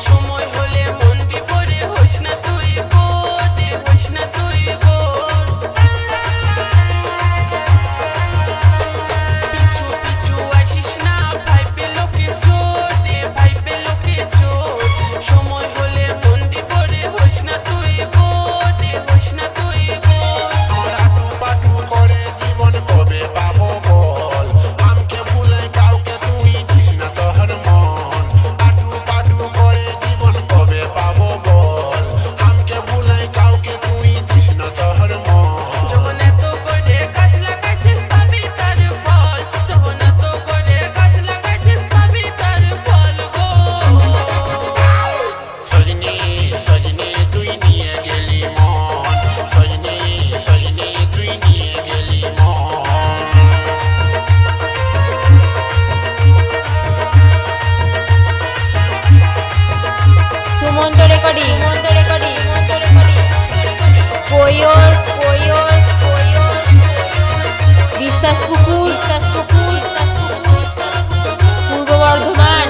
সময় হলে মন বিপরে হোস না তুই সুমন্ত রেকর্ডিং কোয়র বিশ্বাস পুকুর পূর্ব বর্ধমান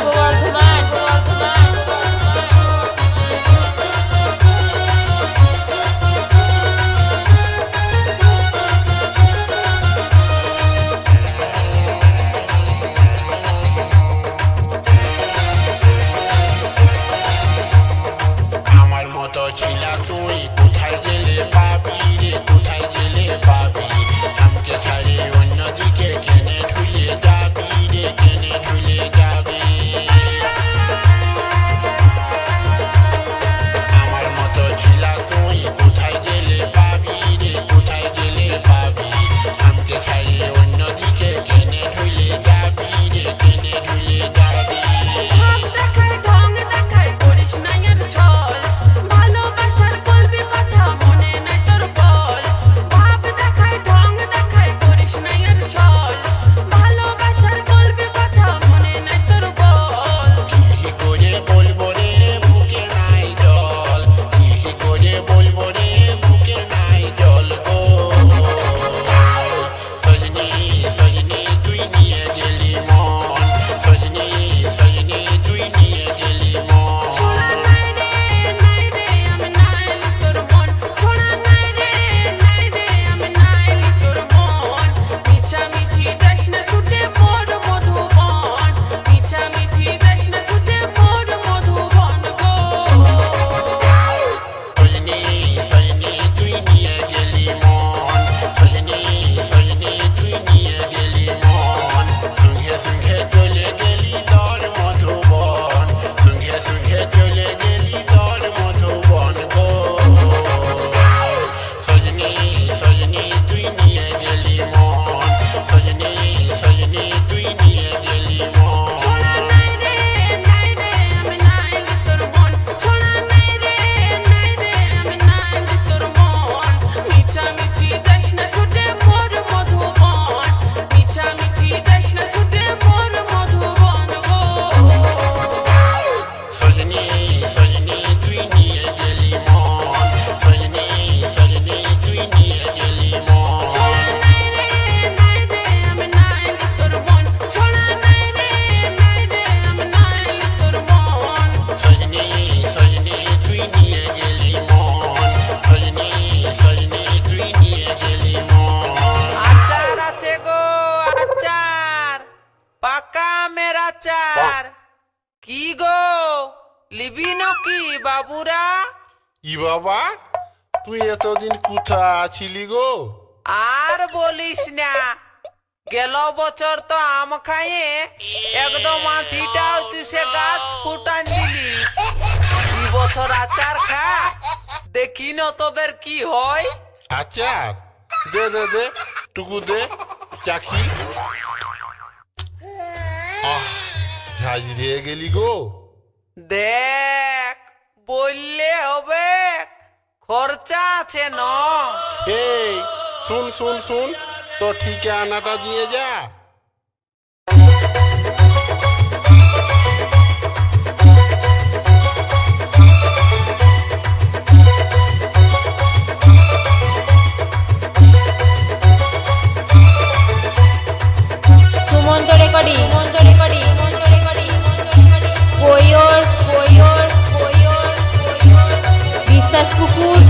আমার মতো ছিলা তুই কোথায় গেলে পাবি রে, কোথায় গেলে পাবি? আমাকে ছাড়ে অন্যদিকে কেনে ঢুলে যাবি রে, কেনে ঢুলে যাবি? আমার মতো ছিলা তুই কোথায় গেলে পাবি রে, কোথায় গেলে পাবি? আমাকে ছাড়ে অন্যদিকে কেনে ঢুলে যাবি রে, কেনে ঢুলে যাবি? কি গো লিবি নাকি বাবুরা? ই বাবা, তুই এতদিন কোথা ছিলি গো? আর বলিস না, গেল বছর তো আম খাইয়ে একদম মাটিটাও চুষে গাছ ফুটান দিলিস। এই বছর আচার খা, দেখি না তোদের কি হয়। আচার দে দে দে, টুকু দে চাখি। ঝাঁজ দিয়ে গেলি গো। দেখ বললে হবে, খরচা আছে ন। এই শুন শুন শুন, তো ঠিকানাটা দিয়ে যা। সুমন্ত রেকর্ডিং কোয়র বিশ্বাস পুকুর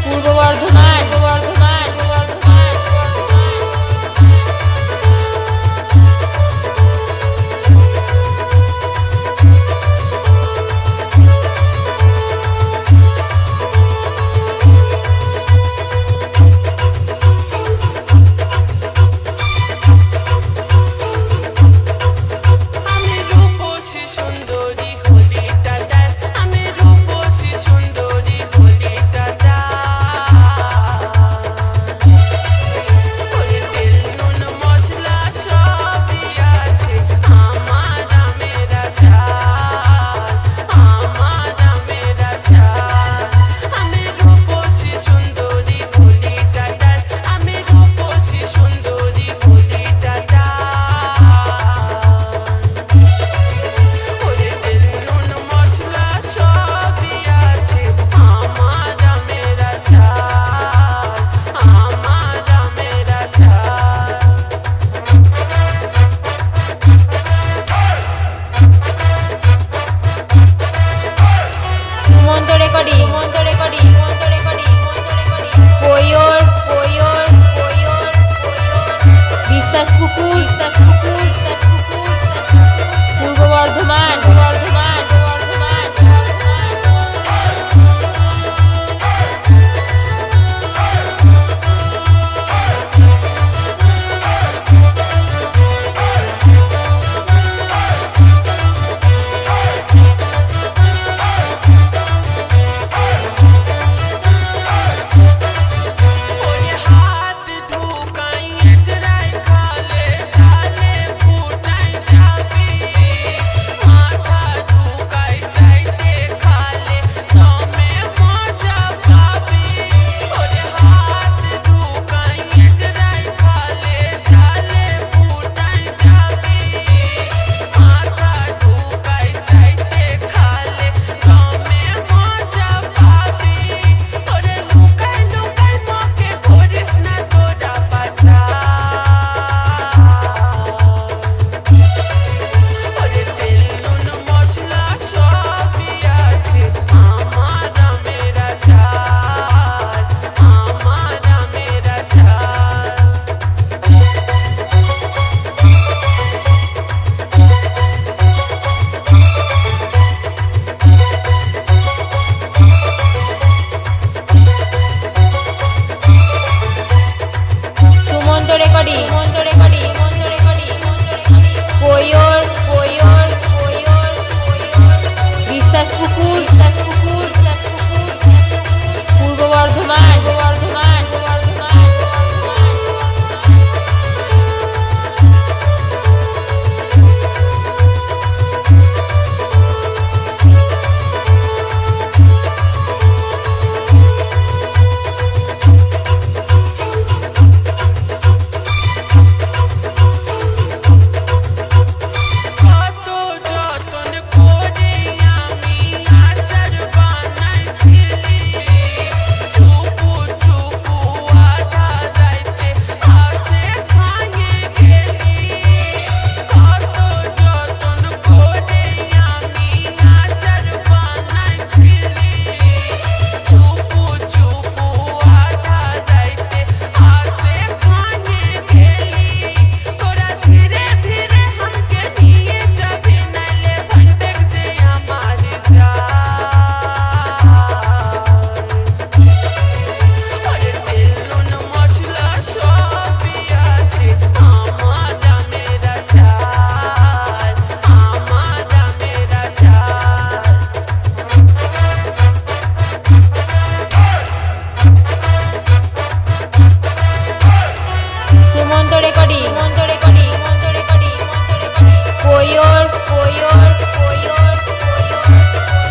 পূর্ব বর্ধমান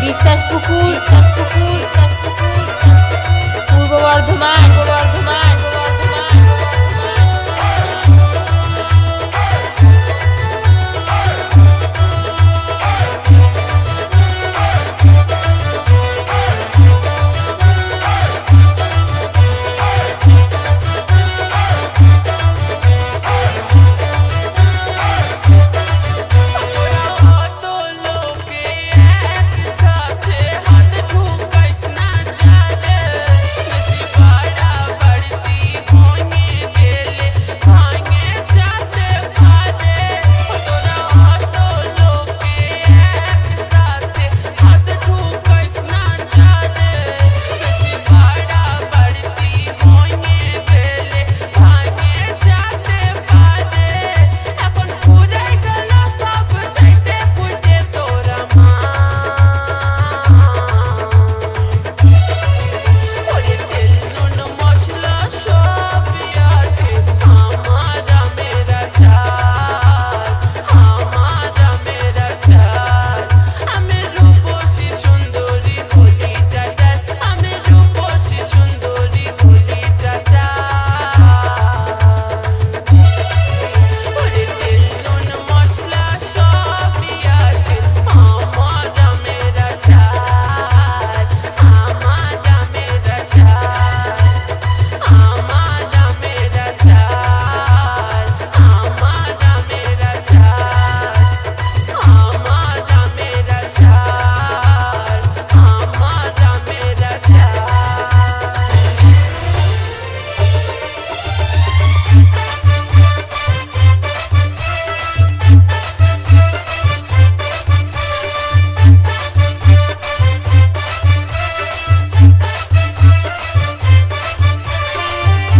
বিশ্বাস পুকুর পূর্ব বর্ধমান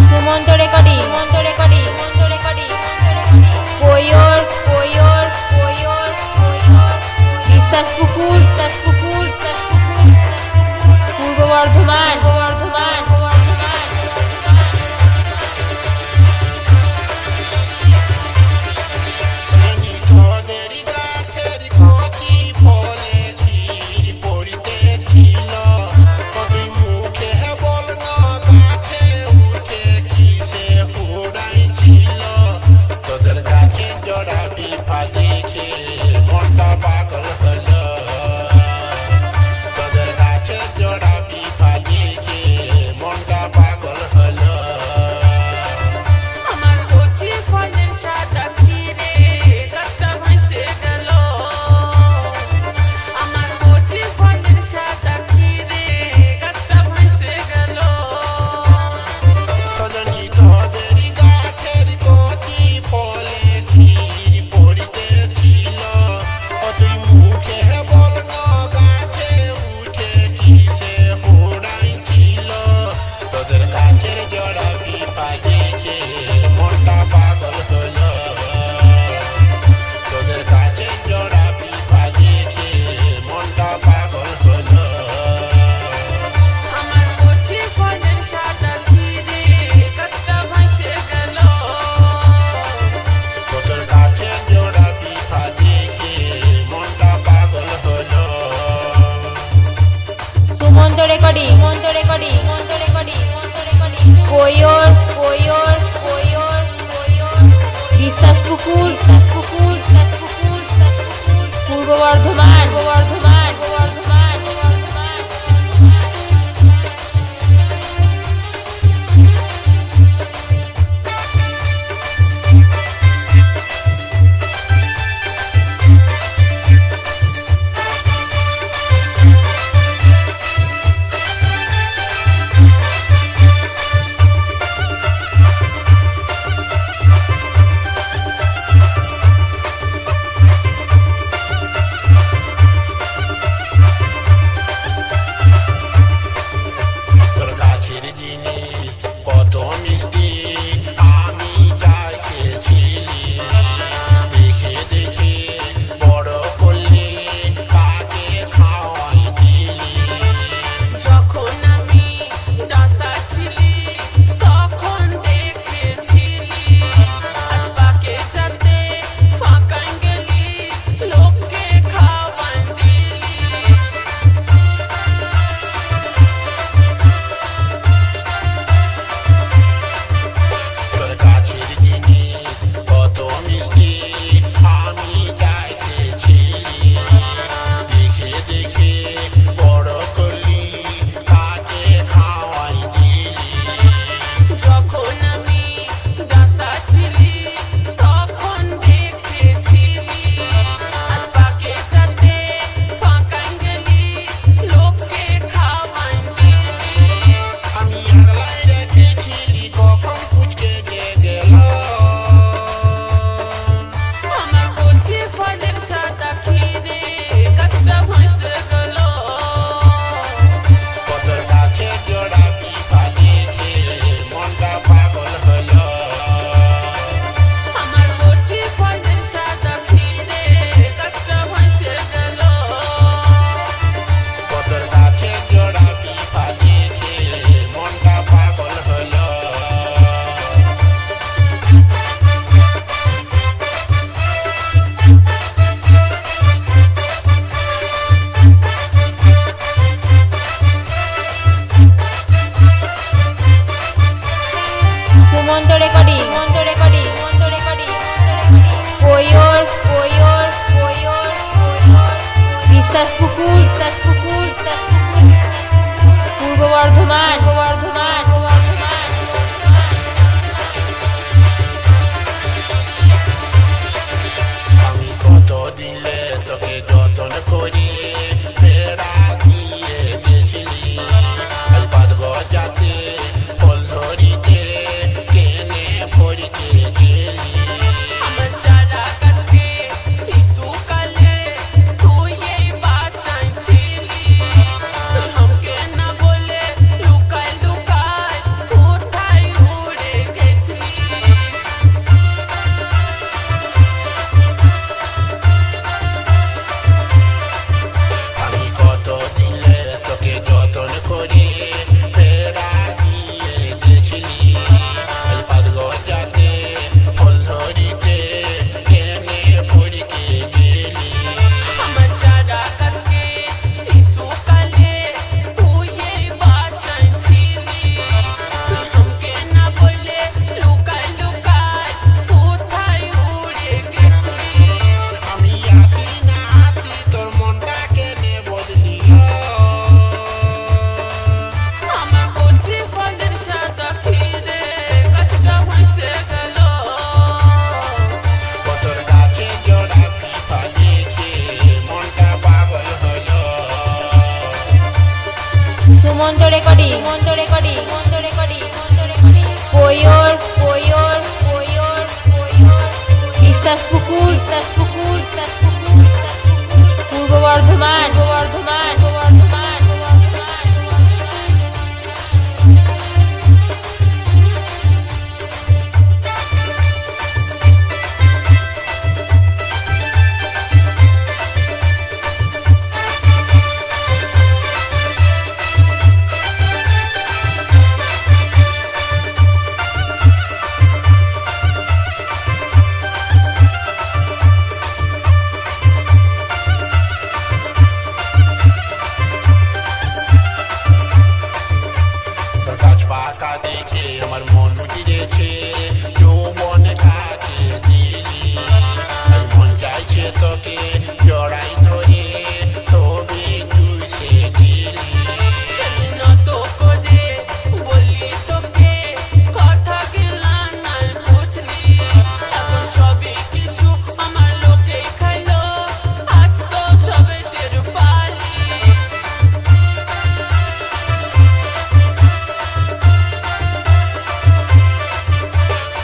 সুমন্ত রেকর্ডিং কোয়র বিশ্বাস পুকুর পূর্ব বর্ধমান তোদের গাছের কচি ফলে ক্ষীর পড়িতেছিল তুই মুখে বল না গাছে উঠে কিসে উড়াইছিল তোদের গাছের জোড়া পিফা দেখে মনটা পাগল হলো তোদের গাছের জোড়া পিফা দেখে মনটা পাগল হলো আমার কচি ফলের সাদা ক্ষীরে গাছটা ভেসে গেল আমার কচি ফলের সাদা ক্ষীরে গাছটা ভেসে গেল সজনী তোদের গাছের কচি ফলে ক্ষীর পড়িতেছিল তুই মুখে বিশ্বাস পুকুর পূর্ব বর্ধমান আমি কত দিলে তোকে যতন করি বেড়া দিয়ে দেখলি আজ বাঁধব যাতে ফল ধরিতে কেনে পড়িতে গেলি আমার চারা গাছকে শিশুকালে তুই এই বাঁচাই ছিলি তুই আমাকে না বলে লুকায় লুকায় কোথায় উড়ে গেছিলিস আমি কত দিলে তোকে যতন করি বেড়া দিয়ে দেখলি আজ বাঁধব যাতে ফল ধরিতে কেনে পড়িতে গেলি আমার চারা গাছকে শিশুকালে তুই এই বাঁচাই ছিলি তুই আমাকে না বলে লুকায় লুকায় কোথায় উড়ে গেছিলিস আমি আসি না আসি তোর মনটা কেনে বদলিল আমার কচি ফলের সাদা ক্ষীরে গাছটা ভেসে গেল কতর গাছে জোড়া পিপা দেখে মনটা পাগল হলো সুমন্ত রেকর্ডিং পয়র বিশ্বাস পুকুর পূর্ব বর্ধমান তোর গাছ পাকা দেখে আমার মন উঠিয়েছে যৌবন কাকে দিলি আর মন চাইছে তোকে জড়াই ধরে তবে তুই সে দিলি সেদিন তো করে বলি তোকে কথা গেলা নাই বুঝলি এখন সবই কিছু আমার লোকে খাইলো আজ তো সবে টের পালি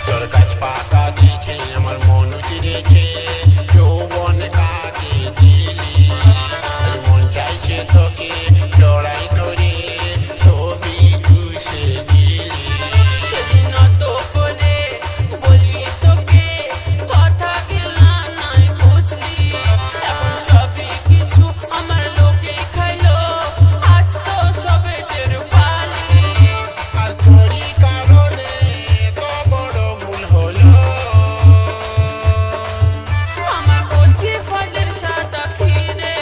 তোর গাছ পাকা দেখে আমার মন উঠিয়েছে যৌবন কাকে দিলি আর মন চাইছে তোকে জড়াই ধরে ছবি তুই সে দিলি সেদিন তো করে বলি তোকে কথা গেলা নাই বুঝলি এখন সবই কিছু আমার লোকে খাইলো আজ তো সবে টের পালি আর তোরই কারণে তো বড় ভুল হলো আমার কচি ফলের সাদা ক্ষীরে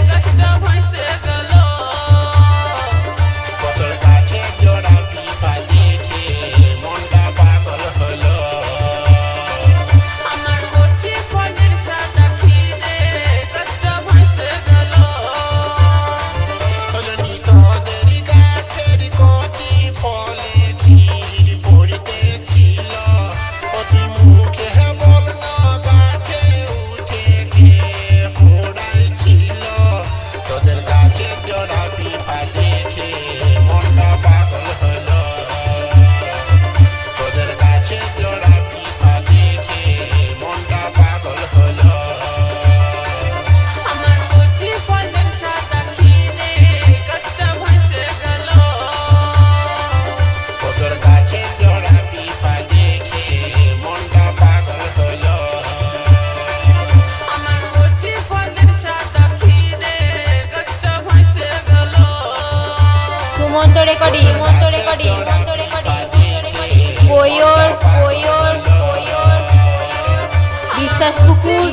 গাছটা ভেসে গেল কতর গাছে জোড়া পিপা দেখে মনটা পাগল হলো আমার কচি ফলের সাদা ক্ষীরে গাছটা ভেসে গেল হলনি তোদের গাছের কচি ফলে ক্ষীর পড়তে ছিল ও তুই মুখে বল না গাছে উঠে খেয়ে পোড়াই ছিল তোদের গাছে জোড়া পিপা দেখে মনটা পাগল হলো তোদের গাছে জোড়া পিপা দেখে মনটা পাগল হলো আমার কচি ফলের সাদা ক্ষীরে গাছটা ভেসে গেল তোদের গাছে জোড়া পিপা দেখে মনটা পাগল হলো আমার কচি ফলের সাদা ক্ষীরে গাছটা ভেসে গেল সুমন্ত রেকর্ডিং পয়র বিশ্বাস পুকুর